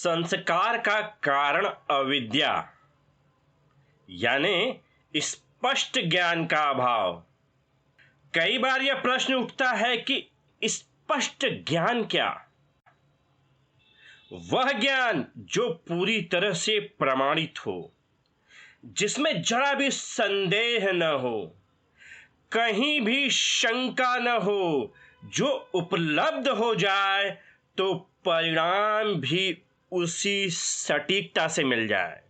संस्कार का कारण अविद्या यानी स्पष्ट ज्ञान का अभाव। कई बार यह प्रश्न उठता है कि स्पष्ट ज्ञान क्या? वह ज्ञान जो पूरी तरह से प्रमाणित हो, जिसमें जरा भी संदेह न हो, कहीं भी शंका न हो, जो उपलब्ध हो जाए तो परिणाम भी उसी सटीकता से मिल जाए।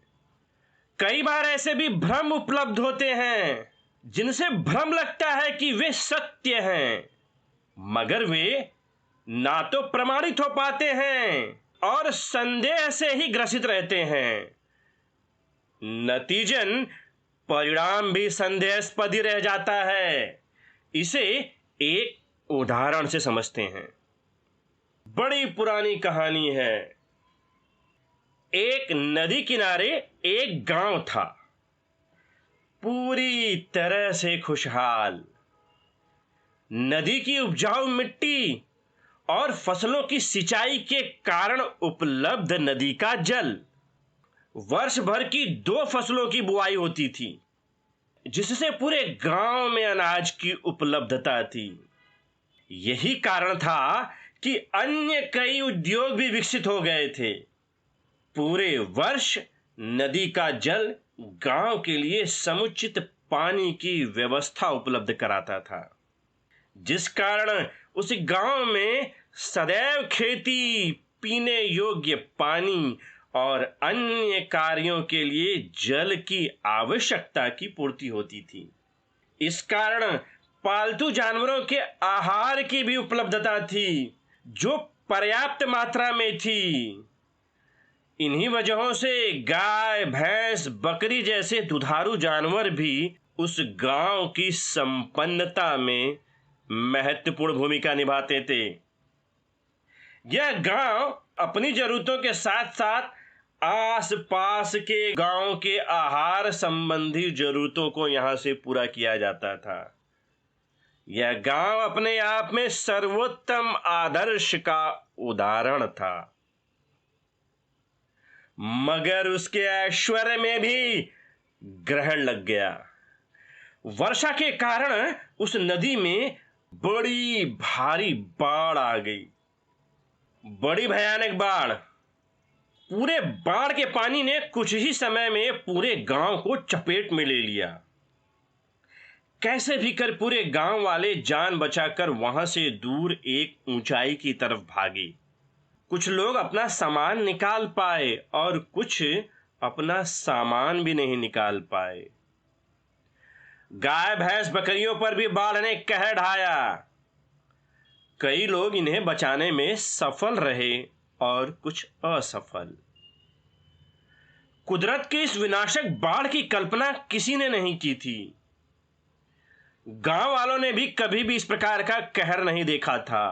कई बार ऐसे भी भ्रम उपलब्ध होते हैं जिनसे भ्रम लगता है कि वे सत्य हैं, मगर वे ना तो प्रमाणित हो पाते हैं और संदेह से ही ग्रसित रहते हैं। नतीजन परिणाम भी संदेहास्पद ही रह जाता है। इसे एक उदाहरण से समझते हैं। बड़ी पुरानी कहानी है। एक नदी किनारे एक गांव था, पूरी तरह से खुशहाल। नदी की उपजाऊ मिट्टी और फसलों की सिंचाई के कारण उपलब्ध नदी का जल वर्ष भर की 2 फसलों की बुआई होती थी, जिससे पूरे गांव में अनाज की उपलब्धता थी। यही कारण था कि अन्य कई उद्योग भी विकसित हो गए थे। पूरे वर्ष नदी का जल गांव के लिए समुचित पानी की व्यवस्था उपलब्ध कराता था, जिस कारण उस गांव में सदैव खेती, पीने योग्य पानी और अन्य कार्यों के लिए जल की आवश्यकता की पूर्ति होती थी। इस कारण पालतू जानवरों के आहार की भी उपलब्धता थी, जो पर्याप्त मात्रा में थी। इन्हीं वजहों से गाय, भैंस, बकरी जैसे दुधारू जानवर भी उस गांव की संपन्नता में महत्वपूर्ण भूमिका निभाते थे। यह गांव अपनी जरूरतों के साथ साथ आस-पास के गांव के आहार संबंधी जरूरतों को यहां से पूरा किया जाता था। यह गांव अपने आप में सर्वोत्तम आदर्श का उदाहरण था, मगर उसके ऐश्वर्य में भी ग्रहण लग गया। वर्षा के कारण उस नदी में बड़ी भारी बाढ़ आ गई। बड़ी भयानक बाढ़। पूरे बाढ़ के पानी ने कुछ ही समय में पूरे गांव को चपेट में ले लिया। कैसे भी कर पूरे गांव वाले जान बचाकर वहां से दूर एक ऊंचाई की तरफ भागे। कुछ लोग अपना सामान निकाल पाए और कुछ अपना सामान भी नहीं निकाल पाए। गाय, भैंस, बकरियों पर भी बाढ़ ने कहर ढाया। कई लोग इन्हें बचाने में सफल रहे और कुछ असफल। कुदरत की इस विनाशक बाढ़ की कल्पना किसी ने नहीं की थी। गांव वालों ने भी कभी भी इस प्रकार का कहर नहीं देखा था।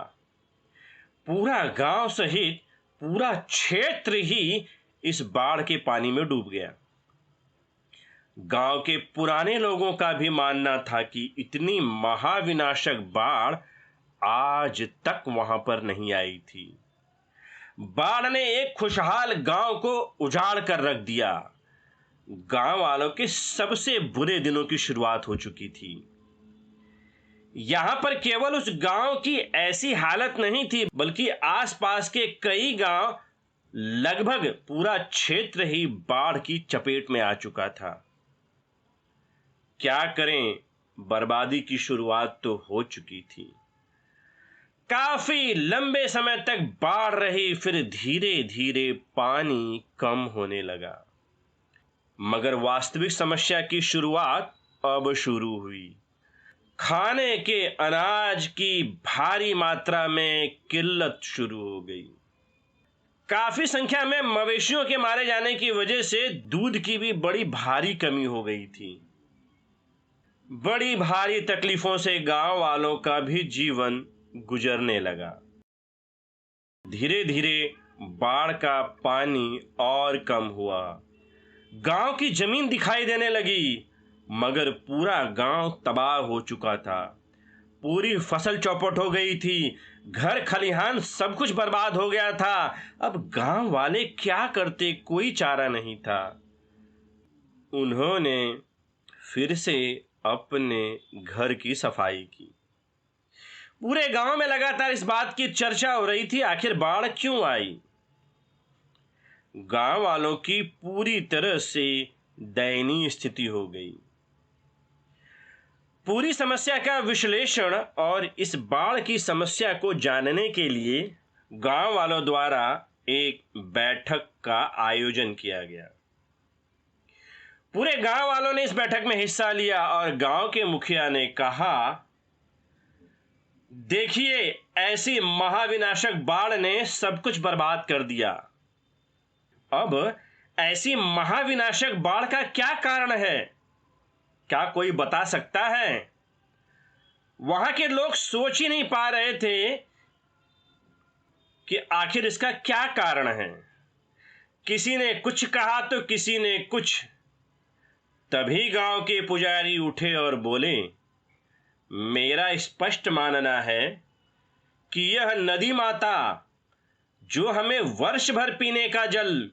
पूरा गांव सहित पूरा क्षेत्र ही इस बाढ़ के पानी में डूब गया। गांव के पुराने लोगों का भी मानना था कि इतनी महाविनाशक बाढ़ आज तक वहां पर नहीं आई थी। बाढ़ ने एक खुशहाल गांव को उजाड़ कर रख दिया। गांव वालों के सबसे बुरे दिनों की शुरुआत हो चुकी थी। यहां पर केवल उस गांव की ऐसी हालत नहीं थी, बल्कि आसपास के कई गांव, लगभग पूरा क्षेत्र ही बाढ़ की चपेट में आ चुका था। क्या करें, बर्बादी की शुरुआत तो हो चुकी थी। काफी लंबे समय तक बाढ़ रही, फिर धीरे धीरे पानी कम होने लगा। मगर वास्तविक समस्या की शुरुआत अब शुरू हुई। खाने के अनाज की भारी मात्रा में किल्लत शुरू हो गई। काफी संख्या में मवेशियों के मारे जाने की वजह से दूध की भी बड़ी भारी कमी हो गई थी। बड़ी भारी तकलीफों से गांव वालों का भी जीवन गुजरने लगा। धीरे धीरे बाढ़ का पानी और कम हुआ। गांव की जमीन दिखाई देने लगी, मगर पूरा गांव तबाह हो चुका था। पूरी फसल चौपट हो गई थी। घर खलिहान सब कुछ बर्बाद हो गया था। अब गांव वाले क्या करते, कोई चारा नहीं था। उन्होंने फिर से अपने घर की सफाई की। पूरे गांव में लगातार इस बात की चर्चा हो रही थी, आखिर बाढ़ क्यों आई। गांव वालों की पूरी तरह से दयनीय स्थिति हो गई। पूरी समस्या का विश्लेषण और इस बाढ़ की समस्या को जानने के लिए गांव वालों द्वारा एक बैठक का आयोजन किया गया। पूरे गांव वालों ने इस बैठक में हिस्सा लिया और गांव के मुखिया ने कहा, देखिए, ऐसी महाविनाशक बाढ़ ने सब कुछ बर्बाद कर दिया। अब ऐसी महाविनाशक बाढ़ का क्या कारण है? क्या कोई बता सकता है? वहां के लोग सोच ही नहीं पा रहे थे कि आखिर इसका क्या कारण है। किसी ने कुछ कहा तो किसी ने कुछ। तभी गांव के पुजारी उठे और बोले, मेरा स्पष्ट मानना है कि यह नदी माता, जो हमें वर्ष भर पीने का जल,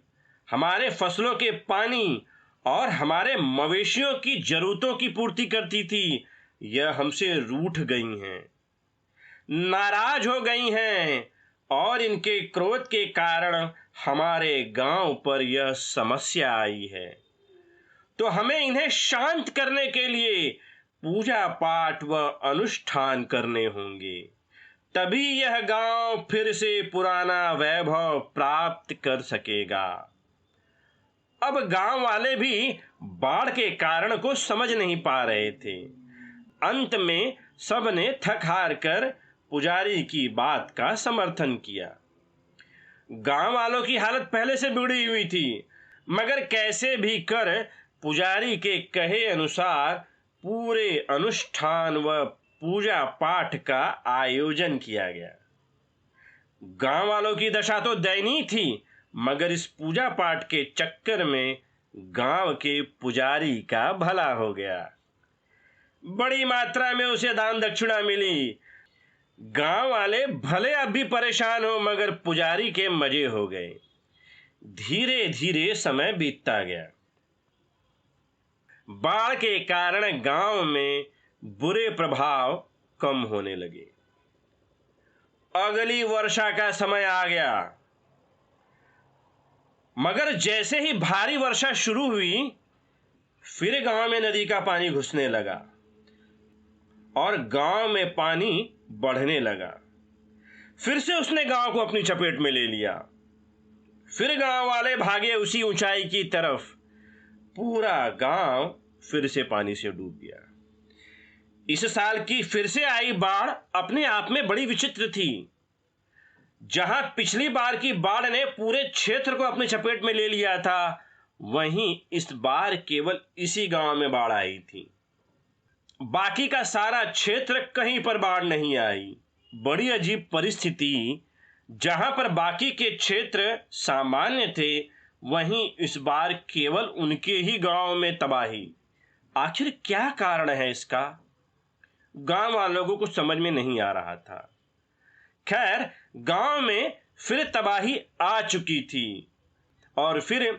हमारे फसलों के पानी और हमारे मवेशियों की जरूरतों की पूर्ति करती थी, यह हमसे रूठ गई हैं, नाराज हो गई हैं और इनके क्रोध के कारण हमारे गांव पर यह समस्या आई है। तो हमें इन्हें शांत करने के लिए पूजा पाठ व अनुष्ठान करने होंगे, तभी यह गांव फिर से पुराना वैभव प्राप्त कर सकेगा। अब गांव वाले भी बाढ़ के कारण को समझ नहीं पा रहे थे। अंत में सबने थक हार कर पुजारी की बात का समर्थन किया। गांव वालों की हालत पहले से बिगड़ी हुई थी, मगर कैसे भी कर पुजारी के कहे अनुसार पूरे अनुष्ठान व पूजा पाठ का आयोजन किया गया। गांव वालों की दशा तो दयनीय थी, मगर इस पूजा पाठ के चक्कर में गांव के पुजारी का भला हो गया। बड़ी मात्रा में उसे दान दक्षिणा मिली। गांव वाले भले अब भी परेशान हो, मगर पुजारी के मजे हो गए। धीरे धीरे समय बीतता गया। बाढ़ के कारण गांव में बुरे प्रभाव कम होने लगे। अगली वर्षा का समय आ गया, मगर जैसे ही भारी वर्षा शुरू हुई, फिर गांव में नदी का पानी घुसने लगा और गांव में पानी बढ़ने लगा। फिर से उसने गांव को अपनी चपेट में ले लिया। फिर गांव वाले भागे उसी ऊंचाई की तरफ। पूरा गांव फिर से पानी से डूब गया। इस साल की फिर से आई बाढ़ अपने आप में बड़ी विचित्र थी। जहां पिछली बार की बाढ़ ने पूरे क्षेत्र को अपनी चपेट में ले लिया था, वहीं इस बार केवल इसी गांव में बाढ़ आई थी। बाकी का सारा क्षेत्र कहीं पर बाढ़ नहीं आई। बड़ी अजीब परिस्थिति। जहां पर बाकी के क्षेत्र सामान्य थे, वहीं इस बार केवल उनके ही गांव में तबाही। आखिर क्या कारण है इसका? गांव वालों को कुछ समझ में नहीं आ रहा था। खैर, गांव में फिर तबाही आ चुकी थी और फिर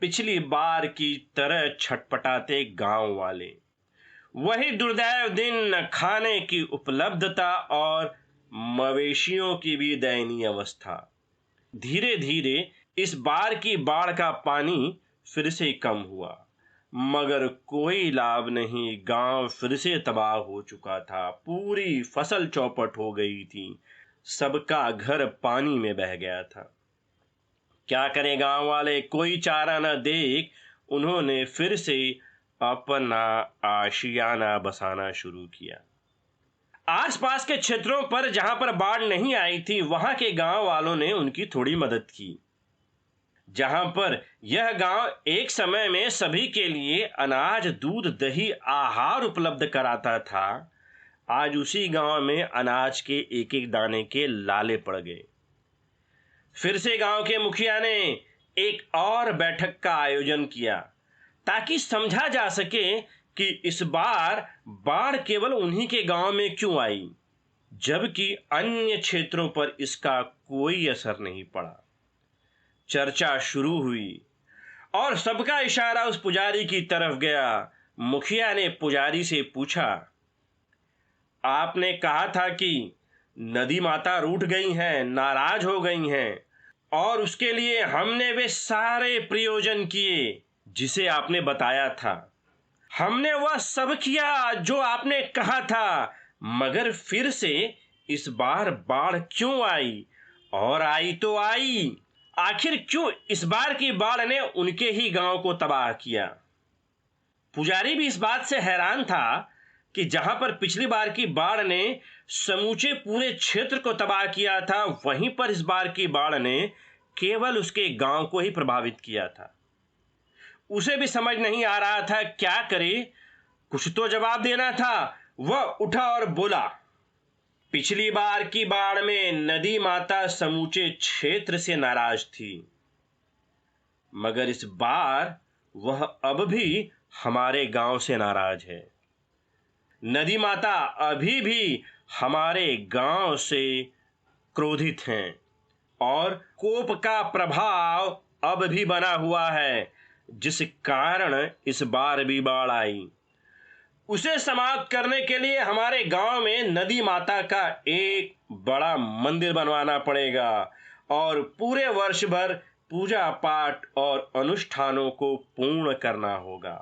पिछली बार की तरह छटपटाते गांव वाले। वही दुर्दैव दिन, न खाने की उपलब्धता और मवेशियों की भी दयनीय अवस्था। धीरे धीरे इस बार की बाढ़ का पानी फिर से कम हुआ, मगर कोई लाभ नहीं। गांव फिर से तबाह हो चुका था। पूरी फसल चौपट हो गई थी। सबका घर पानी में बह गया था। क्या करें गांव वाले? कोई चारा न देख उन्होंने फिर से अपना आशियाना बसाना शुरू किया। आसपास के क्षेत्रों पर जहां पर बाढ़ नहीं आई थी, वहां के गांव वालों ने उनकी थोड़ी मदद की। जहां पर यह गांव एक समय में सभी के लिए अनाज, दूध, दही, आहार उपलब्ध कराता था, आज उसी गांव में अनाज के एक एक दाने के लाले पड़ गए। फिर से गांव के मुखिया ने एक और बैठक का आयोजन किया, ताकि समझा जा सके कि इस बार बाढ़ केवल उन्हीं के गांव में क्यों आई। जबकि अन्य क्षेत्रों पर इसका कोई असर नहीं पड़ा। चर्चा शुरू हुई और सबका इशारा उस पुजारी की तरफ गया। मुखिया ने पुजारी से पूछा, आपने कहा था कि नदी माता रूठ गई हैं, नाराज हो गई हैं, और उसके लिए हमने वे सारे प्रयोजन किए जिसे आपने बताया था। हमने वह सब किया जो आपने कहा था, मगर फिर से इस बार बाढ़ क्यों आई? और आई तो आई, आखिर क्यों इस बार की बाढ़ ने उनके ही गांव को तबाह किया? पुजारी भी इस बात से हैरान था कि जहां पर पिछली बार की बाढ़ ने समूचे पूरे क्षेत्र को तबाह किया था, वहीं पर इस बार की बाढ़ ने केवल उसके गांव को ही प्रभावित किया था। उसे भी समझ नहीं आ रहा था क्या करे। कुछ तो जवाब देना था। वह उठा और बोला, पिछली बार की बाढ़ में नदी माता समूचे क्षेत्र से नाराज थी, मगर इस बार वह अब भी हमारे गांव से नाराज है। नदी माता अभी भी हमारे गांव से क्रोधित हैं और कोप का प्रभाव अब भी बना हुआ है, जिस कारण इस बार भी बाढ़ आई। उसे समाप्त करने के लिए हमारे गांव में नदी माता का एक बड़ा मंदिर बनवाना पड़ेगा और पूरे वर्ष भर पूजा पाठ और अनुष्ठानों को पूर्ण करना होगा।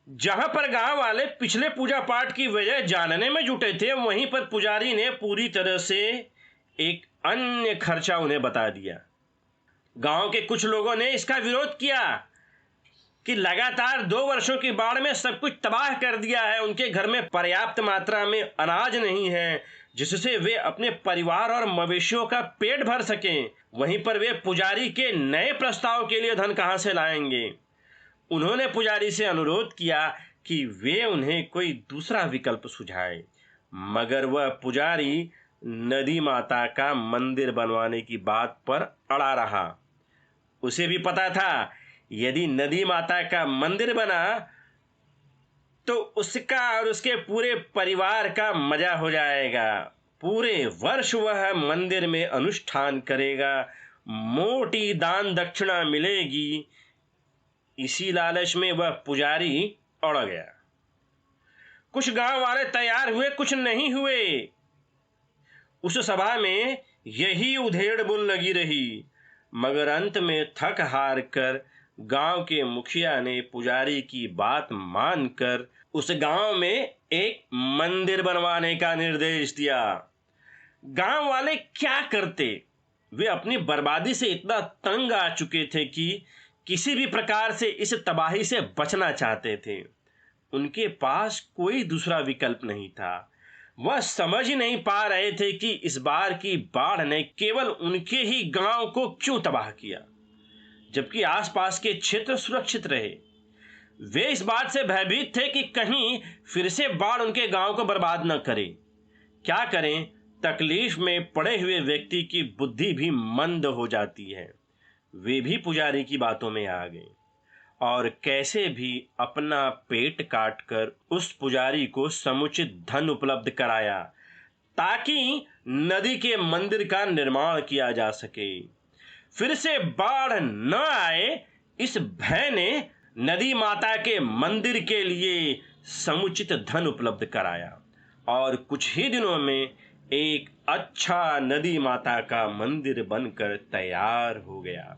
जहां पर गांव वाले पिछले पूजा पाठ की वजह जानने में जुटे थे, वहीं पर पुजारी ने पूरी तरह से एक अन्य खर्चा उन्हें बता दिया। गांव के कुछ लोगों ने इसका विरोध किया कि लगातार 2 वर्षों की बाढ़ में सब कुछ तबाह कर दिया है। उनके घर में पर्याप्त मात्रा में अनाज नहीं है जिससे वे अपने परिवार और मवेशियों का पेट भर सकें। वहीं पर वे पुजारी के नए प्रस्ताव के लिए धन कहां से लाएंगे? उन्होंने पुजारी से अनुरोध किया कि वे उन्हें कोई दूसरा विकल्प सुझाए, मगर वह पुजारी नदी माता का मंदिर बनवाने की बात पर अड़ा रहा। उसे भी पता था यदि नदी माता का मंदिर बना तो उसका और उसके पूरे परिवार का मजा हो जाएगा। पूरे वर्ष वह मंदिर में अनुष्ठान करेगा, मोटी दान दक्षिणा मिलेगी। इसी लालच में वह पुजारी अड़ गया। कुछ गांव वाले तैयार हुए, कुछ नहीं हुए। उस सभा में यही उधेड़ बुन लगी रही, मगर अंत में थक हार कर गांव के मुखिया ने पुजारी की बात मानकर उस गांव में एक मंदिर बनवाने का निर्देश दिया। गांव वाले क्या करते? वे अपनी बर्बादी से इतना तंग आ चुके थे कि किसी भी प्रकार से इस तबाही से बचना चाहते थे। उनके पास कोई दूसरा विकल्प नहीं था। वह समझ ही नहीं पा रहे थे कि इस बार की बाढ़ ने केवल उनके ही गांव को क्यों तबाह किया, जबकि आसपास के क्षेत्र सुरक्षित रहे। वे इस बात से भयभीत थे कि कहीं फिर से बाढ़ उनके गांव को बर्बाद न करे। क्या करें? तकलीफ में पड़े हुए व्यक्ति की बुद्धि भी मंद हो जाती है। वे भी पुजारी की बातों में आ गए और कैसे भी अपना पेट काटकर उस पुजारी को समुचित धन उपलब्ध कराया ताकि नदी के मंदिर का निर्माण किया जा सके। फिर से बाढ़ न आए, इस भय ने नदी माता के मंदिर के लिए समुचित धन उपलब्ध कराया और कुछ ही दिनों में एक अच्छा नदी माता का मंदिर बनकर तैयार हो गया।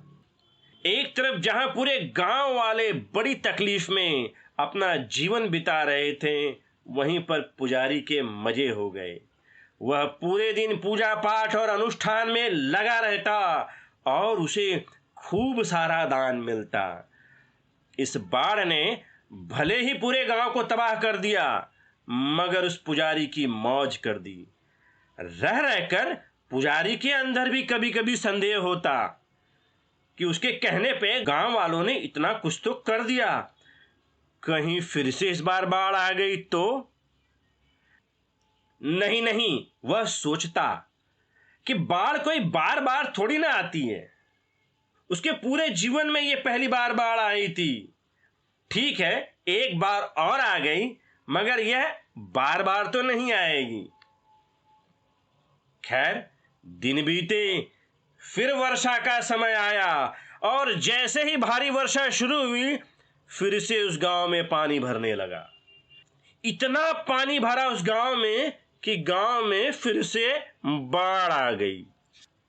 एक तरफ जहां पूरे गांव वाले बड़ी तकलीफ में अपना जीवन बिता रहे थे, वहीं पर पुजारी के मजे हो गए। वह पूरे दिन पूजा पाठ और अनुष्ठान में लगा रहता और उसे खूब सारा दान मिलता। इस बाढ़ ने भले ही पूरे गांव को तबाह कर दिया, मगर उस पुजारी की मौज कर दी। रह रहकर पुजारी के अंदर भी कभी कभी संदेह होता कि उसके कहने पे गांव वालों ने इतना कुछ तो कर दिया, कहीं फिर से इस बार बाढ़ आ गई तो? नहीं, वह सोचता कि बाढ़ कोई बार बार थोड़ी ना आती है। उसके पूरे जीवन में यह पहली बार बाढ़ आई थी। ठीक है, एक बार और आ गई, मगर यह बार बार तो नहीं आएगी। खैर, दिन बीते, फिर वर्षा का समय आया और जैसे ही भारी वर्षा शुरू हुई, फिर से उस गांव में पानी भरने लगा। इतना पानी भरा उस गांव में कि गांव में फिर से बाढ़ आ गई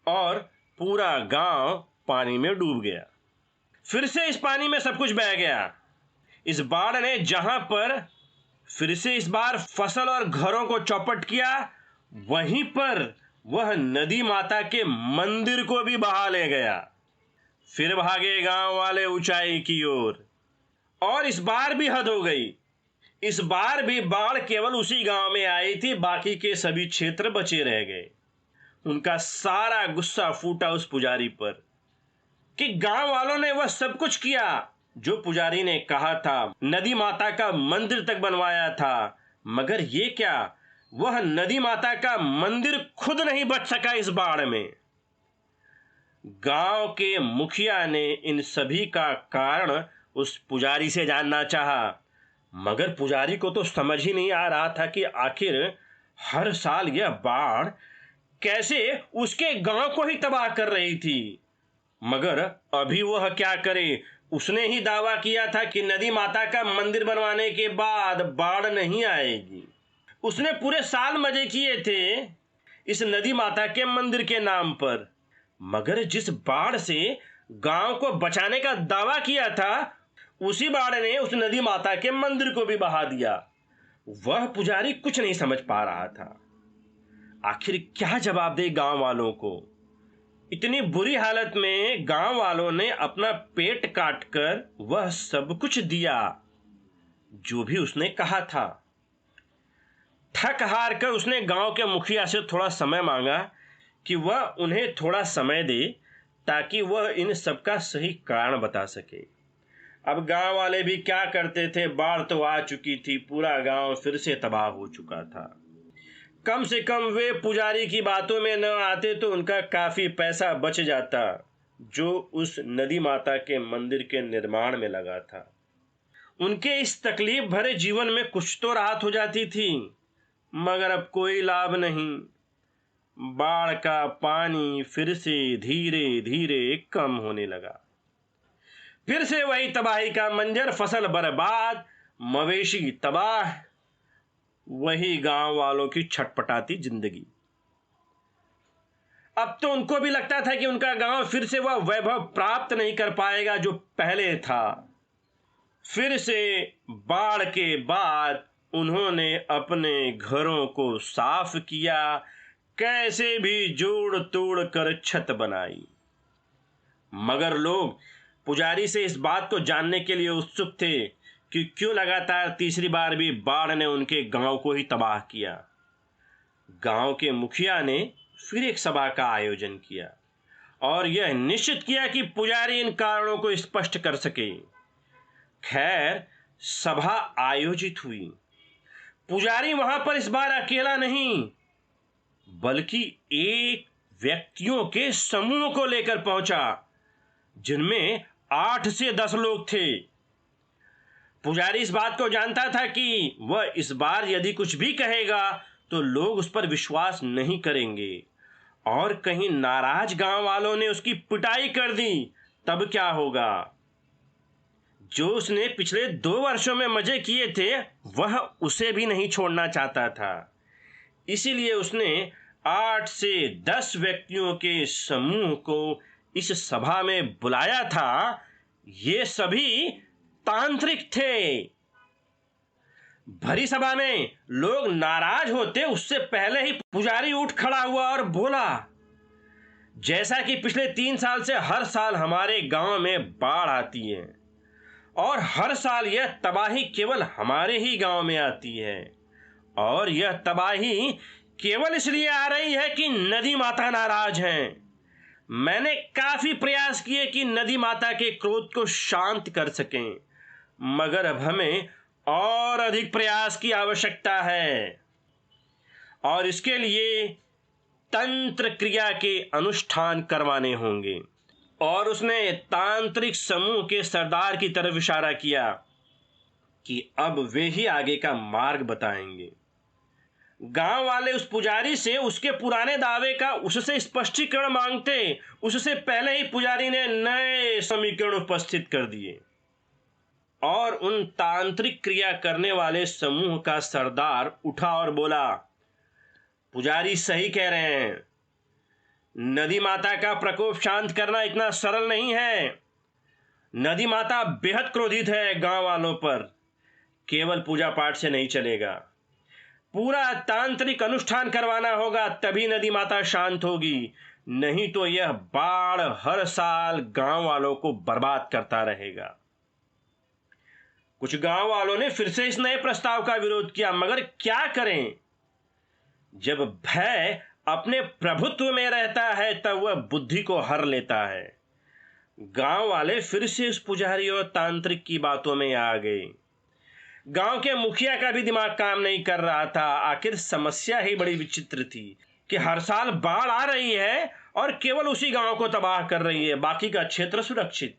और पूरा गांव पानी में डूब गया। फिर से इस पानी में सब कुछ बह गया। इस बाढ़ ने जहां पर फिर से इस बार फसल और घरों को चौपट किया, वहीं पर वह नदी माता के मंदिर को भी बहा ले गया। फिर भागे गांव वाले ऊंचाई की ओर, और इस बार भी हद हो गई। इस बार भी बाढ़ केवल उसी गांव में आई थी, बाकी के सभी क्षेत्र बचे रह गए। उनका सारा गुस्सा फूटा उस पुजारी पर कि गांव वालों ने वह सब कुछ किया जो पुजारी ने कहा था, नदी माता का मंदिर तक बनवाया था, मगर ये क्या, वह नदी माता का मंदिर खुद नहीं बच सका इस बाढ़ में। गांव के मुखिया ने इन सभी का कारण उस पुजारी से जानना चाहा, मगर पुजारी को तो समझ ही नहीं आ रहा था कि आखिर हर साल यह बाढ़ कैसे उसके गांव को ही तबाह कर रही थी। मगर अभी वह क्या करे। उसने ही दावा किया था कि नदी माता का मंदिर बनवाने के बाद बाढ़ नहीं आएगी। उसने पूरे साल मजे किए थे इस नदी माता के मंदिर के नाम पर, मगर जिस बाढ़ से गांव को बचाने का दावा किया था, उसी बाढ़ ने उस नदी माता के मंदिर को भी बहा दिया। वह पुजारी कुछ नहीं समझ पा रहा था। आखिर क्या जवाब दे गांव वालों को। इतनी बुरी हालत में गांव वालों ने अपना पेट काटकर वह सब कुछ दिया जो भी उसने कहा था। थक हार कर उसने गांव के मुखिया से थोड़ा समय मांगा कि वह उन्हें थोड़ा समय दे ताकि वह इन सब का सही कारण बता सके। अब गांव वाले भी क्या करते थे, बाढ़ तो आ चुकी थी, पूरा गांव फिर से तबाह हो चुका था। कम से कम वे पुजारी की बातों में न आते तो उनका काफी पैसा बच जाता जो उस नदी माता के मंदिर के निर्माण में लगा था। उनके इस तकलीफ भरे जीवन में कुछ तो राहत हो जाती थी, मगर अब कोई लाभ नहीं। बाढ़ का पानी फिर से धीरे धीरे कम होने लगा। फिर से वही तबाही का मंजर, फसल बर्बाद, मवेशी तबाह, वही गांव वालों की छटपटाती जिंदगी। अब तो उनको भी लगता था कि उनका गांव फिर से वह वैभव प्राप्त नहीं कर पाएगा जो पहले था। फिर से बाढ़ के बाद उन्होंने अपने घरों को साफ किया, कैसे भी जोड़ तोड़ कर छत बनाई। मगर लोग पुजारी से इस बात को जानने के लिए उत्सुक थे कि क्यों लगातार तीसरी बार भी बाढ़ ने उनके गांव को ही तबाह किया। गांव के मुखिया ने फिर एक सभा का आयोजन किया और यह निश्चित किया कि पुजारी इन कारणों को स्पष्ट कर सके। खैर, सभा आयोजित हुई। पुजारी वहां पर इस बार अकेला नहीं, बल्कि एक व्यक्तियों के समूह को लेकर पहुंचा, जिनमें 8 से 10 लोग थे। पुजारी इस बात को जानता था कि वह इस बार यदि कुछ भी कहेगा तो लोग उस पर विश्वास नहीं करेंगे, और कहीं नाराज गांव वालों ने उसकी पिटाई कर दी तब क्या होगा। जो उसने पिछले 2 वर्षों में मजे किए थे वह उसे भी नहीं छोड़ना चाहता था। इसीलिए उसने 8 से 10 व्यक्तियों के समूह को इस सभा में बुलाया था। ये सभी तांत्रिक थे। भरी सभा में लोग नाराज होते उससे पहले ही पुजारी उठ खड़ा हुआ और बोला, जैसा कि पिछले 3 साल से हर साल हमारे गांव में बाढ़ आती है और हर साल यह तबाही केवल हमारे ही गांव में आती है, और यह तबाही केवल इसलिए आ रही है कि नदी माता नाराज हैं। मैंने काफी प्रयास किए कि नदी माता के क्रोध को शांत कर सकें, मगर अब हमें और अधिक प्रयास की आवश्यकता है, और इसके लिए तंत्र क्रिया के अनुष्ठान करवाने होंगे। और उसने तांत्रिक समूह के सरदार की तरफ इशारा किया कि अब वे ही आगे का मार्ग बताएंगे। गांव वाले उस पुजारी से उसके पुराने दावे का उससे स्पष्टीकरण मांगते, उससे पहले ही पुजारी ने नए समीकरण उपस्थित कर दिए और उन तांत्रिक क्रिया करने वाले समूह का सरदार उठा और बोला, पुजारी सही कह रहे हैं, नदी माता का प्रकोप शांत करना इतना सरल नहीं है। नदी माता बेहद क्रोधित है गांव वालों पर। केवल पूजा पाठ से नहीं चलेगा, पूरा तांत्रिक अनुष्ठान करवाना होगा, तभी नदी माता शांत होगी। नहीं तो यह बाढ़ हर साल गांव वालों को बर्बाद करता रहेगा। कुछ गांव वालों ने फिर से इस नए प्रस्ताव का विरोध किया, मगर क्या करें, जब भय अपने प्रभुत्व में रहता है तब वह बुद्धि को हर लेता है। गांव वाले फिर से उस पुजारी और तांत्रिक की बातों में आ गए। गांव के मुखिया का भी दिमाग काम नहीं कर रहा था। आखिर समस्या ही बड़ी विचित्र थी कि हर साल बाढ़ आ रही है और केवल उसी गांव को तबाह कर रही है, बाकी का क्षेत्र सुरक्षित।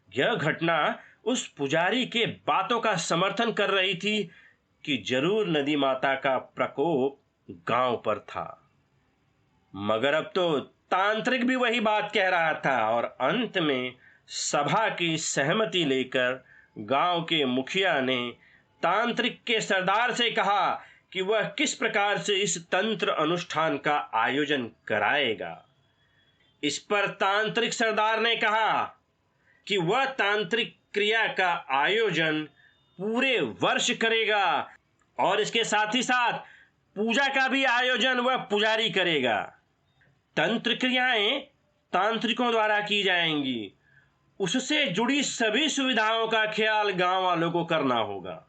यह घटना उस पुजारी के बातों का समर्थन कर रही थी कि जरूर नदी माता का प्रकोप गांव पर था। मगर अब तो तांत्रिक भी वही बात कह रहा था और अंत में सभा की सहमति लेकर गांव के मुखिया ने तांत्रिक के सरदार से कहा कि वह किस प्रकार से इस तंत्र अनुष्ठान का आयोजन कराएगा। इस पर तांत्रिक सरदार ने कहा कि वह तांत्रिक क्रिया का आयोजन पूरे वर्ष करेगा और इसके साथ ही साथ पूजा का भी आयोजन वह पुजारी करेगा। तंत्र क्रियाएं तांत्रिकों द्वारा की जाएंगी, उससे जुड़ी सभी सुविधाओं का ख्याल गांव वालों को करना होगा।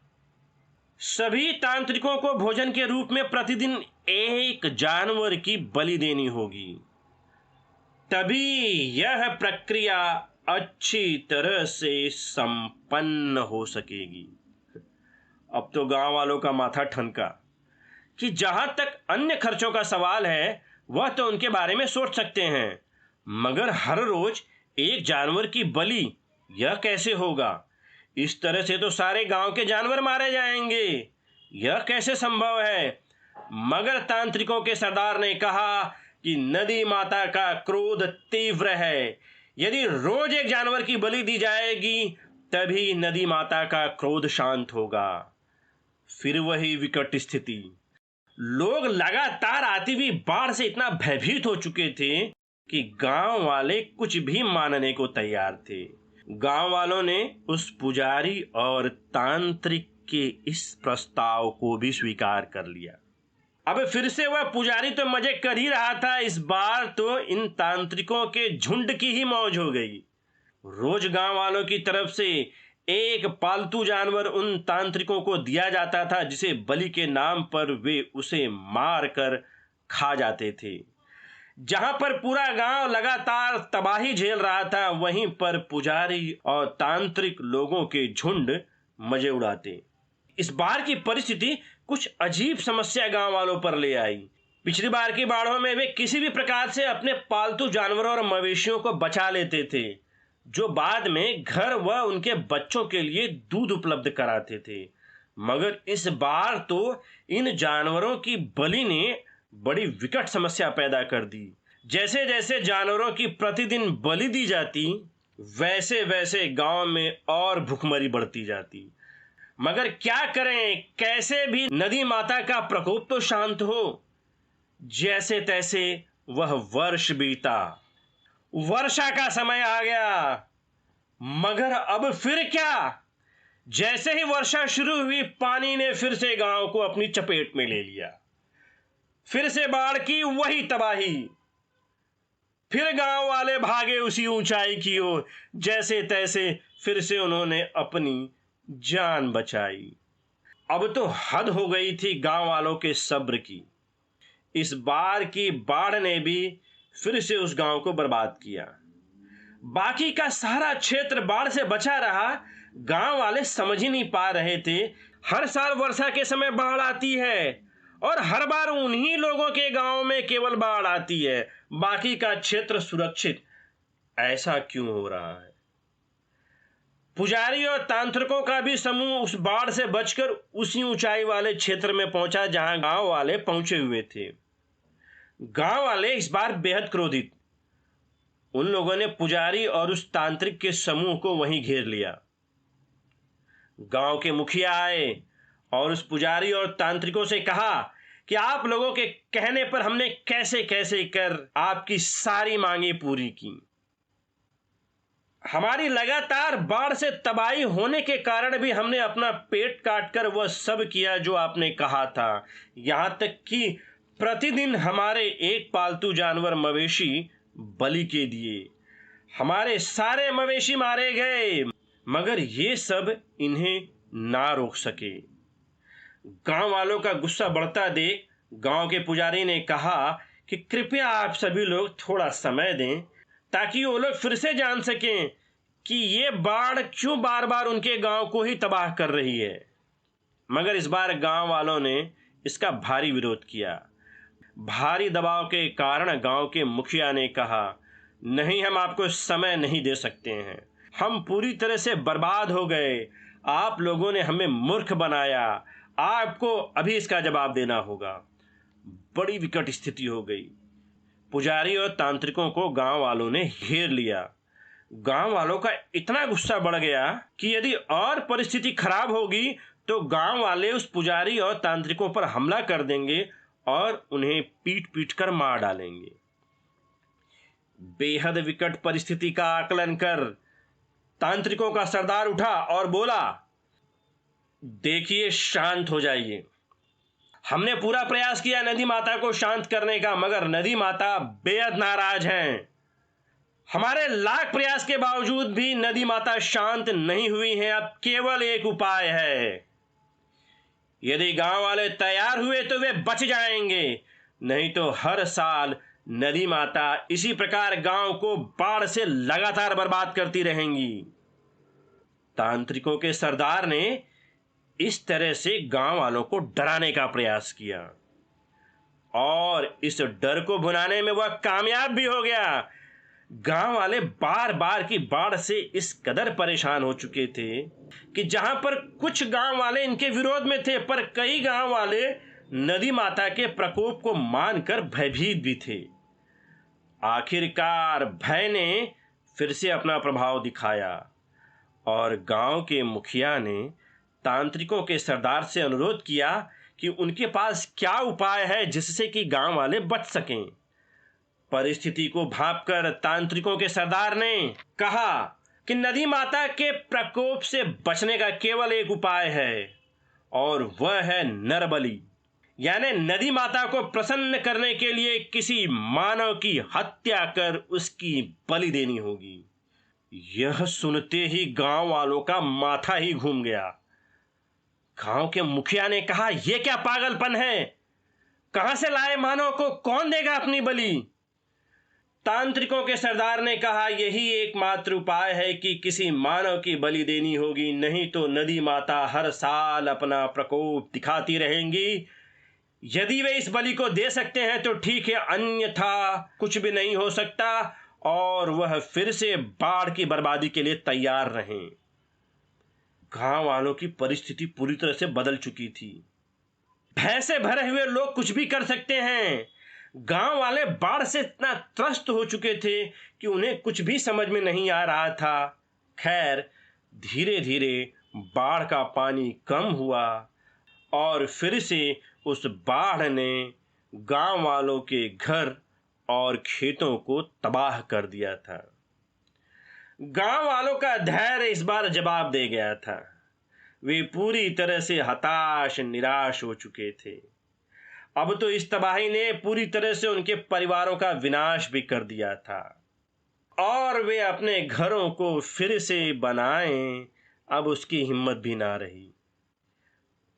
सभी तांत्रिकों को भोजन के रूप में प्रतिदिन एक जानवर की बलि देनी होगी, तभी यह प्रक्रिया अच्छी तरह से संपन्न हो सकेगी। अब तो गांव वालों का माथा ठनका कि जहां तक अन्य खर्चों का सवाल है वह तो उनके बारे में सोच सकते हैं, मगर हर रोज एक जानवर की बलि यह कैसे होगा? इस तरह से तो सारे गांव के जानवर मारे जाएंगे, यह कैसे संभव है? मगर तांत्रिकों के सरदार ने कहा कि नदी माता का क्रोध तीव्र है, यदि रोज एक जानवर की बलि दी जाएगी तभी नदी माता का क्रोध शांत होगा। फिर वही विकट स्थिति। लोग लगातार आती हुई बाढ़ से इतना भयभीत हो चुके थे कि गांव वाले कुछ भी मानने को तैयार थे। गांव वालों ने उस पुजारी और तांत्रिक के इस प्रस्ताव को भी स्वीकार कर लिया। अब फिर से वह पुजारी तो मजे कर ही रहा था, इस बार तो इन तांत्रिकों के झुंड की ही मौज हो गई। रोज गांव वालों की तरफ से एक पालतू जानवर उन तांत्रिकों को दिया जाता था, जिसे बलि के नाम पर वे उसे मार कर खा जाते थे। जहां पर पूरा गांव लगातार तबाही झेल रहा था, वहीं पर पुजारी और तांत्रिक लोगों के झुंड मजे उड़ाते। इस बार की परिस्थिति कुछ अजीब समस्या गांव वालों पर ले आई। पिछली बार की बाढ़ों में वे किसी भी प्रकार से अपने पालतू जानवरों और मवेशियों को बचा लेते थे, जो बाद में घर व उनके बच्चों के लिए दूध उपलब्ध कराते थे। मगर इस बार तो इन जानवरों की बलि ने बड़ी विकट समस्या पैदा कर दी। जैसे जैसे जानवरों की प्रतिदिन बलि दी जाती, वैसे वैसे गांव में और भुखमरी बढ़ती जाती। मगर क्या करें, कैसे भी नदी माता का प्रकोप तो शांत हो। जैसे तैसे वह वर्ष बीता, वर्षा का समय आ गया। मगर अब फिर क्या? जैसे ही वर्षा शुरू हुई, पानी ने फिर से गांव को अपनी चपेट में ले लिया। फिर से बाढ़ की वही तबाही। फिर गांव वाले भागे उसी ऊंचाई की ओर। जैसे तैसे फिर से उन्होंने अपनी जान बचाई। अब तो हद हो गई थी गांव वालों के सब्र की। इस बार की बाढ़ ने भी फिर से उस गांव को बर्बाद किया। बाकी का सारा क्षेत्र बाढ़ से बचा रहा। गांव वाले समझ ही नहीं पा रहे थे, हर साल वर्षा के समय बाढ़ आती है और हर बार उन्हीं लोगों के गांव में केवल बाढ़ आती है, बाकी का क्षेत्र सुरक्षित। ऐसा क्यों हो रहा है? पुजारी और तांत्रिकों का भी समूह उस बाढ़ से बचकर उसी ऊंचाई वाले क्षेत्र में पहुंचा जहां गांव वाले पहुंचे हुए थे। गांव वाले इस बार बेहद क्रोधित। उन लोगों ने पुजारी और उस तांत्रिक के समूह को वहीं घेर लिया। गांव के मुखिया आए और उस पुजारी और तांत्रिकों से कहा कि आप लोगों के कहने पर हमने कैसे कैसे कर आपकी सारी मांगे पूरी की। हमारी लगातार बाढ़ से तबाही होने के कारण भी हमने अपना पेट काटकर वह सब किया जो आपने कहा था। यहां तक कि प्रतिदिन हमारे एक पालतू जानवर मवेशी बलि के दिए। हमारे सारे मवेशी मारे गए, मगर ये सब इन्हें ना रोक सके। गांव वालों का गुस्सा बढ़ता देख गांव के पुजारी ने कहा कि कृपया आप सभी लोग थोड़ा समय दें ताकि वो लोग फिर से जान सकें कि ये बाढ़ क्यों बार बार उनके गांव को ही तबाह कर रही है। मगर इस बार गांव वालों ने इसका भारी विरोध किया। भारी दबाव के कारण गांव के मुखिया ने कहा, नहीं, हम आपको समय नहीं दे सकते हैं। हम पूरी तरह से बर्बाद हो गए। आप लोगों ने हमें मूर्ख बनाया। आपको अभी इसका जवाब देना होगा। बड़ी विकट स्थिति हो गई। पुजारी और तांत्रिकों को गांव वालों ने घेर लिया। गांव वालों का इतना गुस्सा बढ़ गया कि यदि और परिस्थिति खराब होगी तो गांव वाले उस पुजारी और तांत्रिकों पर हमला कर देंगे और उन्हें पीट पीट कर मार डालेंगे। बेहद विकट परिस्थिति का आकलन कर तांत्रिकों का सरदार उठा और बोला, देखिए, शांत हो जाइए। हमने पूरा प्रयास किया नदी माता को शांत करने का, मगर नदी माता बेहद नाराज हैं। हमारे लाख प्रयास के बावजूद भी नदी माता शांत नहीं हुई हैं। अब केवल एक उपाय है। यदि गांव वाले तैयार हुए तो वे बच जाएंगे, नहीं तो हर साल नदी माता इसी प्रकार गांव को बाढ़ से लगातार बर्बाद करती रहेंगी। तांत्रिकों के सरदार ने इस तरह से गांव वालों को डराने का प्रयास किया और इस डर को भुनाने में वह कामयाब भी हो गया। गांव वाले बार बार की बाढ़ से इस कदर परेशान हो चुके थे कि जहां पर कुछ गांव वाले इनके विरोध में थे, पर कई गांव वाले नदी माता के प्रकोप को मानकर भयभीत भी थे। आखिरकार भय ने फिर से अपना प्रभाव दिखाया और गांव के मुखिया ने तांत्रिकों के सरदार से अनुरोध किया कि उनके पास क्या उपाय है जिससे कि गांव वाले बच सकें। परिस्थिति को भांपकर तांत्रिकों के सरदार ने कहा कि नदी माता के प्रकोप से बचने का केवल एक उपाय है और वह है नरबलि, यानी नदी माता को प्रसन्न करने के लिए किसी मानव की हत्या कर उसकी बलि देनी होगी। यह सुनते ही गांव वालों का माथा ही घूम गया। गांव के मुखिया ने कहा, यह क्या पागलपन है? कहां से लाए मानव को कौन देगा अपनी बलि? तांत्रिकों के सरदार ने कहा, यही एकमात्र उपाय है कि किसी मानव की बलि देनी होगी, नहीं तो नदी माता हर साल अपना प्रकोप दिखाती रहेंगी। यदि वे इस बलि को दे सकते हैं तो ठीक है, अन्यथा कुछ भी नहीं हो सकता और वह फिर से बाढ़ की बर्बादी के लिए तैयार रहें। गांव वालों की परिस्थिति पूरी तरह से बदल चुकी थी। भय से भरे हुए लोग कुछ भी कर सकते हैं। गांव वाले बाढ़ से इतना त्रस्त हो चुके थे कि उन्हें कुछ भी समझ में नहीं आ रहा था। खैर, धीरे धीरे बाढ़ का पानी कम हुआ और फिर से उस बाढ़ ने गांव वालों के घर और खेतों को तबाह कर दिया था। गांव वालों का धैर्य इस बार जवाब दे गया था। वे पूरी तरह से हताश निराश हो चुके थे। अब तो इस तबाही ने पूरी तरह से उनके परिवारों का विनाश भी कर दिया था और वे अपने घरों को फिर से बनाएं, अब उसकी हिम्मत भी ना रही।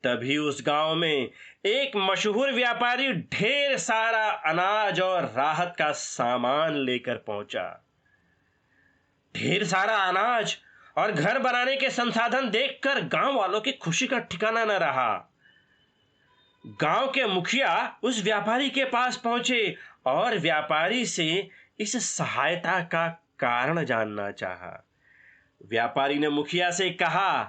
तभी उस गांव में एक मशहूर व्यापारी ढेर सारा अनाज और राहत का सामान लेकर पहुंचा। ढेर सारा अनाज और घर बनाने के संसाधन देखकर गांव वालों की खुशी का ठिकाना न रहा। गांव के मुखिया उस व्यापारी के पास पहुंचे और व्यापारी से इस सहायता का कारण जानना चाहा। व्यापारी ने मुखिया से कहा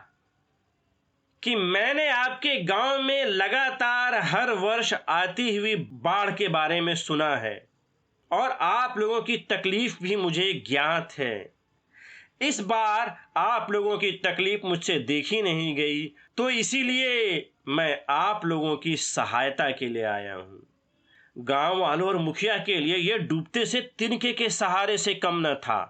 कि मैंने आपके गांव में लगातार हर वर्ष आती हुई बाढ़ के बारे में सुना है और आप लोगों की तकलीफ भी मुझे ज्ञात है। इस बार आप लोगों की तकलीफ मुझसे देखी नहीं गई, तो इसीलिए मैं आप लोगों की सहायता के लिए आया हूं। गांव वालों और मुखिया के लिए यह डूबते से तिनके के सहारे से कम न था।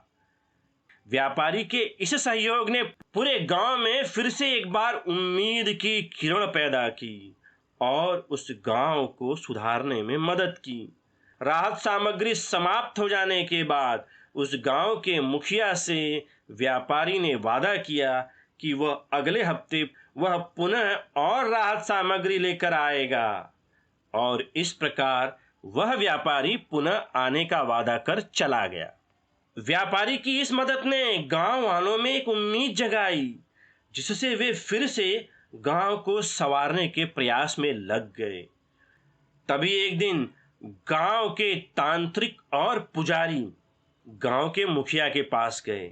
व्यापारी के इस सहयोग ने पूरे गांव में फिर से एक बार उम्मीद की किरण पैदा की और उस गांव को सुधारने में मदद की। राहत सामग्री समाप्त हो जाने के बाद उस गांव के मुखिया से व्यापारी ने वादा किया कि वह अगले हफ्ते वह पुनः और राहत सामग्री लेकर आएगा, और इस प्रकार वह व्यापारी पुनः आने का वादा कर चला गया। व्यापारी की इस मदद ने गांव वालों में एक उम्मीद जगाई, जिससे वे फिर से गांव को संवारने के प्रयास में लग गए। तभी एक दिन गांव के तांत्रिक और पुजारी गांव के मुखिया के पास गए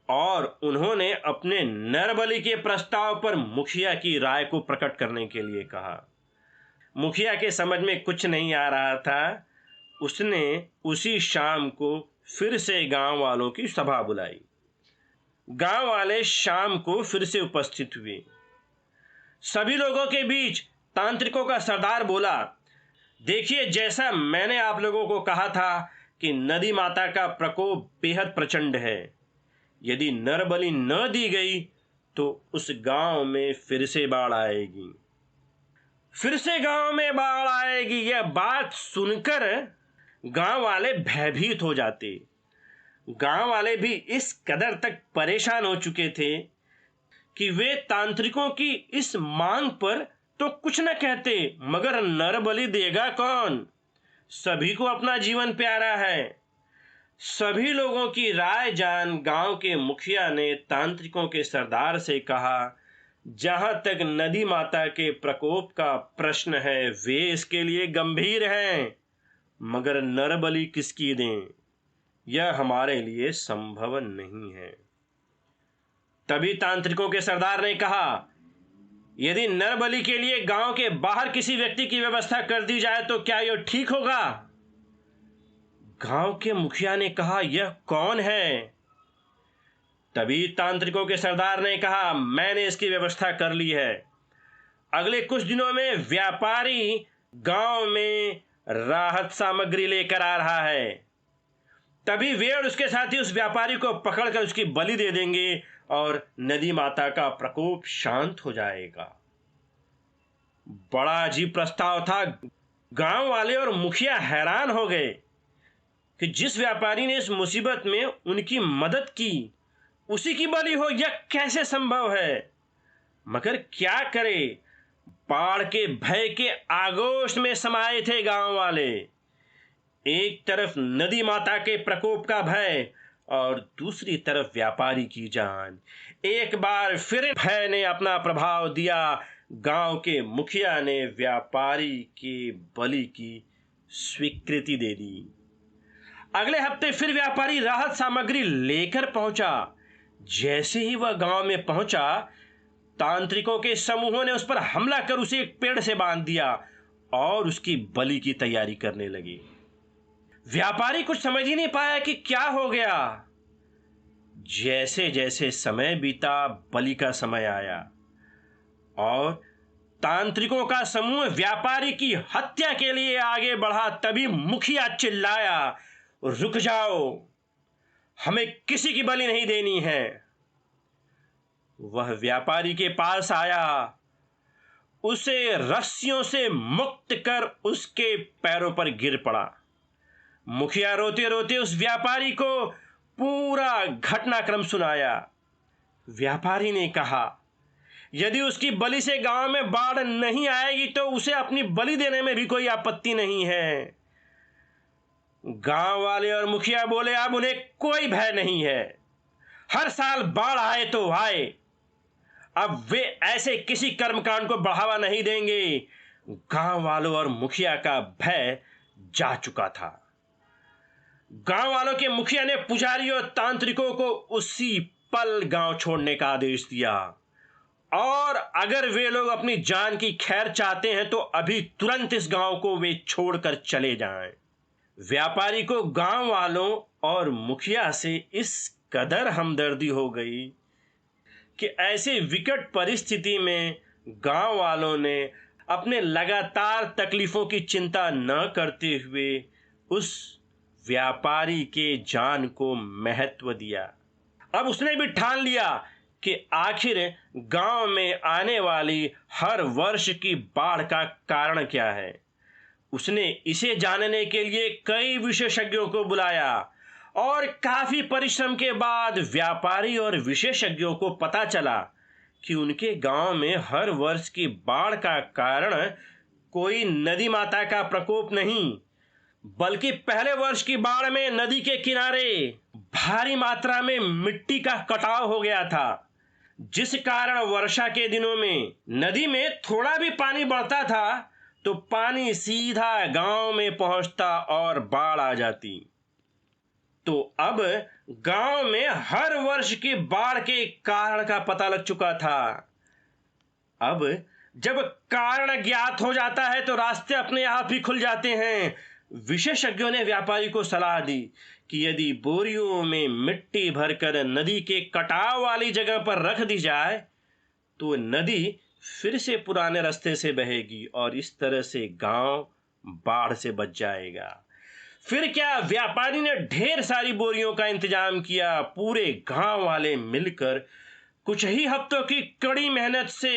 और उन्होंने अपने नरबलि के प्रस्ताव पर मुखिया की राय को प्रकट करने के लिए कहा। मुखिया के समझ में कुछ नहीं आ रहा था। उसने उसी शाम को फिर से गांव वालों की सभा बुलाई। गांव वाले शाम को फिर से उपस्थित हुए। सभी लोगों के बीच तांत्रिकों का सरदार बोला, देखिए, जैसा मैंने आप लोगों को कहा था कि नदी माता का प्रकोप बेहद प्रचंड है। यदि नरबलि न दी गई तो उस गांव में फिर से बाढ़ आएगी। फिर से गांव में बाढ़ आएगी। यह बात सुनकर गांव वाले भयभीत हो जाते। गांव वाले भी इस कदर तक परेशान हो चुके थे कि वे तांत्रिकों की इस मांग पर तो कुछ न कहते, मगर नरबलि देगा कौन? सभी को अपना जीवन प्यारा है। सभी लोगों की राय जान गांव के मुखिया ने तांत्रिकों के सरदार से कहा, जहां तक नदी माता के प्रकोप का प्रश्न है, वे इसके लिए गंभीर हैं, मगर नरबलि किसकी दें, यह हमारे लिए संभव नहीं है। तभी तांत्रिकों के सरदार ने कहा, यदि नरबलि के लिए गांव के बाहर किसी व्यक्ति की व्यवस्था कर दी जाए तो क्या यह ठीक होगा? गांव के मुखिया ने कहा, यह कौन है? तभी तांत्रिकों के सरदार ने कहा, मैंने इसकी व्यवस्था कर ली है। अगले कुछ दिनों में व्यापारी गांव में राहत सामग्री लेकर आ रहा है। तभी वे और उसके साथी उस व्यापारी को पकड़कर उसकी बलि दे देंगे और नदी माता का प्रकोप शांत हो जाएगा। बड़ा अजीब प्रस्ताव था। गांव वाले और मुखिया हैरान हो गए कि जिस व्यापारी ने इस मुसीबत में उनकी मदद की, उसी की बलि हो, यह कैसे संभव है? मगर क्या करे, बाढ़ के भय के आगोश में समाये थे गांव वाले। एक तरफ नदी माता के प्रकोप का भय और दूसरी तरफ व्यापारी की जान। एक बार फिर भय ने अपना प्रभाव दिया। गांव के मुखिया ने व्यापारी के बलि की स्वीकृति दे दी। अगले हफ्ते फिर व्यापारी राहत सामग्री लेकर पहुंचा। जैसे ही वह गांव में पहुंचा, तांत्रिकों के समूहों ने उस पर हमला कर उसे एक पेड़ से बांध दिया और उसकी बलि की तैयारी करने लगे। व्यापारी कुछ समझ ही नहीं पाया कि क्या हो गया। जैसे जैसे समय बीता, बलि का समय आया और तांत्रिकों का समूह व्यापारी की हत्या के लिए आगे बढ़ा। तभी मुखिया चिल्लाया, रुक जाओ, हमें किसी की बलि नहीं देनी है। वह व्यापारी के पास आया, उसे रस्सियों से मुक्त कर उसके पैरों पर गिर पड़ा। मुखिया रोते रोते उस व्यापारी को पूरा घटनाक्रम सुनाया। व्यापारी ने कहा, यदि उसकी बलि से गांव में बाढ़ नहीं आएगी तो उसे अपनी बलि देने में भी कोई आपत्ति नहीं है। गांव वाले और मुखिया बोले, अब उन्हें कोई भय नहीं है। हर साल बाढ़ आए तो आए, अब वे ऐसे किसी कर्मकांड को बढ़ावा नहीं देंगे। गांव वालों और मुखिया का भय जा चुका था। गांव वालों के मुखिया ने पुजारी और तांत्रिकों को उसी पल गांव छोड़ने का आदेश दिया और अगर वे लोग अपनी जान की खैर चाहते हैं तो अभी तुरंत इस गांव को वे छोड़कर चले जाएं। व्यापारी को गांव वालों और मुखिया से इस कदर हमदर्दी हो गई कि ऐसी विकट परिस्थिति में गांव वालों ने अपने लगातार तकलीफों की चिंता न करते हुए उस व्यापारी के जान को महत्व दिया। अब उसने भी ठान लिया कि आखिर गांव में आने वाली हर वर्ष की बाढ़ का कारण क्या है। उसने इसे जानने के लिए कई विशेषज्ञों को बुलाया और काफी परिश्रम के बाद व्यापारी और विशेषज्ञों को पता चला कि उनके गांव में हर वर्ष की बाढ़ का कारण कोई नदी माता का प्रकोप नहीं, बल्कि पहले वर्ष की बाढ़ में नदी के किनारे भारी मात्रा में मिट्टी का कटाव हो गया था, जिस कारण वर्षा के दिनों में नदी में थोड़ा भी पानी बढ़ता था तो पानी सीधा गांव में पहुंचता और बाढ़ आ जाती। तो अब गांव में हर वर्ष की बाढ़ के कारण का पता लग चुका था। अब जब कारण ज्ञात हो जाता है तो रास्ते अपने आप ही खुल जाते हैं। विशेषज्ञों ने व्यापारी को सलाह दी कि यदि बोरियों में मिट्टी भरकर नदी के कटाव वाली जगह पर रख दी जाए तो नदी फिर से पुराने रास्ते से बहेगी और इस तरह से गांव बाढ़ से बच जाएगा। फिर क्या, व्यापारी ने ढेर सारी बोरियों का इंतजाम किया। पूरे गांव वाले मिलकर कुछ ही हफ्तों की कड़ी मेहनत से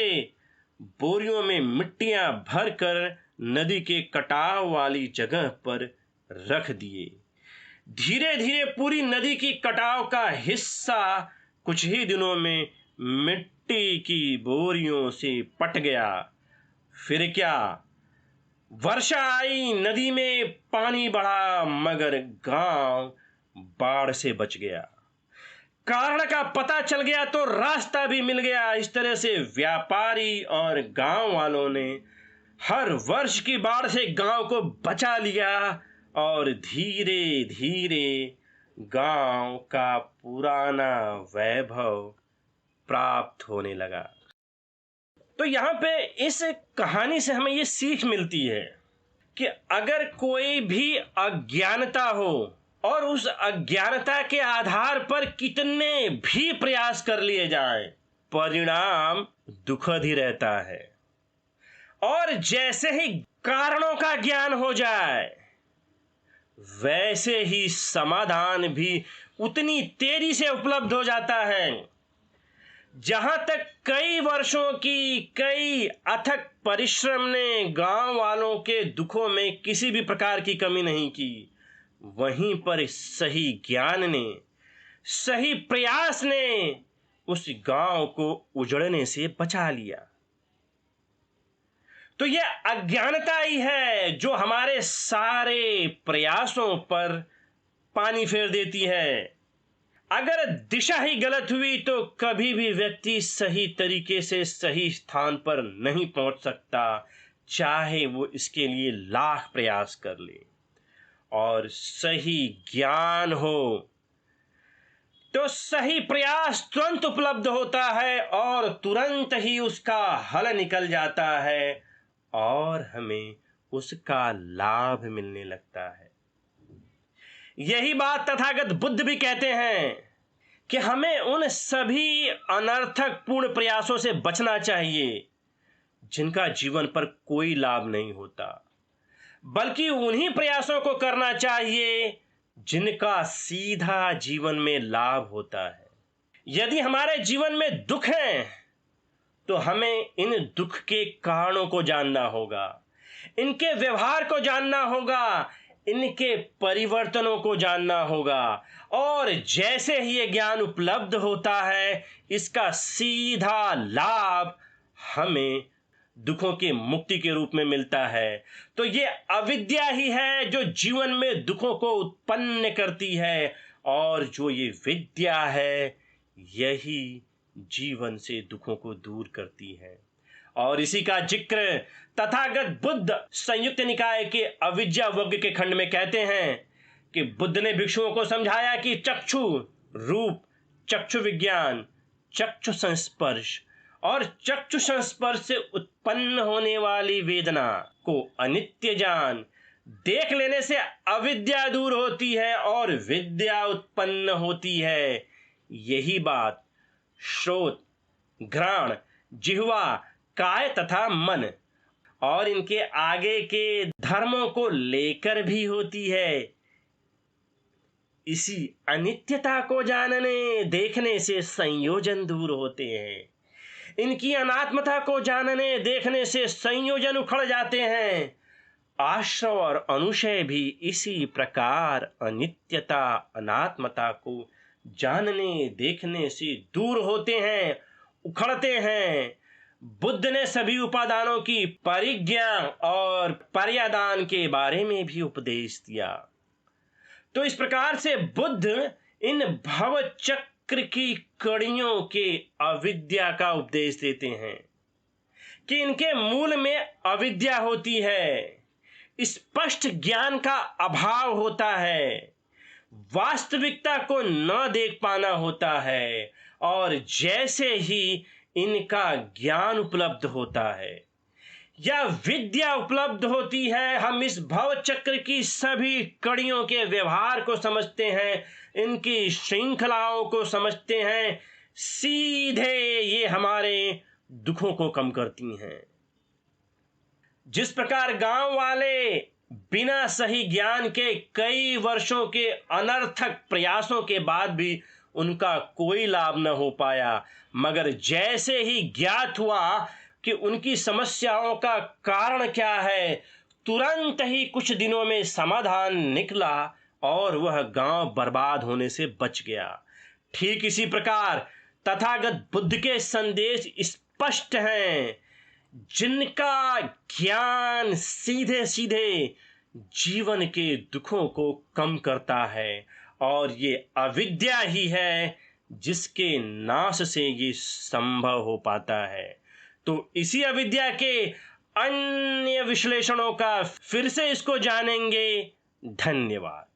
बोरियों में मिट्टियां भरकर नदी के कटाव वाली जगह पर रख दिए। धीरे धीरे पूरी नदी की कटाव का हिस्सा कुछ ही दिनों में मिट्टी की बोरियों से पट गया। फिर क्या, वर्षा आई, नदी में पानी बढ़ा, मगर गांव बाढ़ से बच गया। कारण का पता चल गया तो रास्ता भी मिल गया। इस तरह से व्यापारी और गांव वालों ने हर वर्ष की बाढ़ से गांव को बचा लिया और धीरे धीरे गांव का पुराना वैभव प्राप्त होने लगा। तो यहाँ पे इस कहानी से हमें ये सीख मिलती है कि अगर कोई भी अज्ञानता हो और उस अज्ञानता के आधार पर कितने भी प्रयास कर लिए जाए, परिणाम दुखद ही रहता है। और जैसे ही कारणों का ज्ञान हो जाए वैसे ही समाधान भी उतनी तेजी से उपलब्ध हो जाता है। जहां तक कई वर्षों की कई अथक परिश्रम ने गांव वालों के दुखों में किसी भी प्रकार की कमी नहीं की, वहीं पर सही ज्ञान ने, सही प्रयास ने उस गांव को उजड़ने से बचा लिया। तो यह अज्ञानता ही है जो हमारे सारे प्रयासों पर पानी फेर देती है। अगर दिशा ही गलत हुई तो कभी भी व्यक्ति सही तरीके से सही स्थान पर नहीं पहुंच सकता, चाहे वो इसके लिए लाख प्रयास कर ले। और सही ज्ञान हो तो सही प्रयास तुरंत उपलब्ध होता है और तुरंत ही उसका हल निकल जाता है और हमें उसका लाभ मिलने लगता है। यही बात तथागत बुद्ध भी कहते हैं कि हमें उन सभी अनर्थक पूर्ण प्रयासों से बचना चाहिए जिनका जीवन पर कोई लाभ नहीं होता, बल्कि उन्हीं प्रयासों को करना चाहिए जिनका सीधा जीवन में लाभ होता है। यदि हमारे जीवन में दुख है तो हमें इन दुख के कारणों को जानना होगा, इनके व्यवहार को जानना होगा, इनके परिवर्तनों को जानना होगा। और जैसे ही ये ज्ञान उपलब्ध होता है इसका सीधा लाभ हमें दुखों की मुक्ति के रूप में मिलता है। तो ये अविद्या ही है जो जीवन में दुखों को उत्पन्न करती है और जो ये विद्या है यही जीवन से दुखों को दूर करती है। और इसी का जिक्र तथागत बुद्ध संयुक्त निकाय के अविद्या वर्ग के खंड में कहते हैं कि बुद्ध ने भिक्षुओं को समझाया कि चक्षु, रूप, चक्षु विज्ञान, चक्षु संस्पर्श और चक्षु संस्पर्श से उत्पन्न होने वाली वेदना को अनित्य जान। देख लेने से अविद्या दूर होती है और विद्या उत्पन्न होती है। यही बात श्रोत, घ्राण, जिह्वा, काय तथा मन और इनके आगे के धर्मों को लेकर भी होती है। इसी अनित्यता को जानने देखने से संयोजन दूर होते हैं। इनकी अनात्मता को जानने देखने से संयोजन उखड़ जाते हैं। आश्रव और अनुशय भी इसी प्रकार अनित्यता, अनात्मता को जानने देखने से दूर होते हैं, उखड़ते हैं। बुद्ध ने सभी उपादानों की परिज्ञा और पर्यादान के बारे में भी उपदेश दिया। तो इस प्रकार से बुद्ध इन भव चक्र की कड़ियों के अविद्या का उपदेश देते हैं कि इनके मूल में अविद्या होती है, स्पष्ट ज्ञान का अभाव होता है, वास्तविकता को न देख पाना होता है और जैसे ही इनका ज्ञान उपलब्ध होता है या विद्या उपलब्ध होती है, हम इस भव चक्र की सभी कड़ियों के व्यवहार को समझते हैं, इनकी श्रृंखलाओं को समझते हैं। सीधे ये हमारे दुखों को कम करती हैं। जिस प्रकार गांव वाले बिना सही ज्ञान के कई वर्षों के अनर्थक प्रयासों के बाद भी उनका कोई लाभ न हो पाया, मगर जैसे ही ज्ञात हुआ कि उनकी समस्याओं का कारण क्या है, तुरंत ही कुछ दिनों में समाधान निकला और वह गांव बर्बाद होने से बच गया। ठीक इसी प्रकार तथागत बुद्ध के संदेश स्पष्ट हैं, जिनका ज्ञान सीधे सीधे जीवन के दुखों को कम करता है और ये अविद्या ही है जिसके नाश से ये संभव हो पाता है। तो इसी अविद्या के अन्य विश्लेषणों का फिर से इसको जानेंगे। धन्यवाद।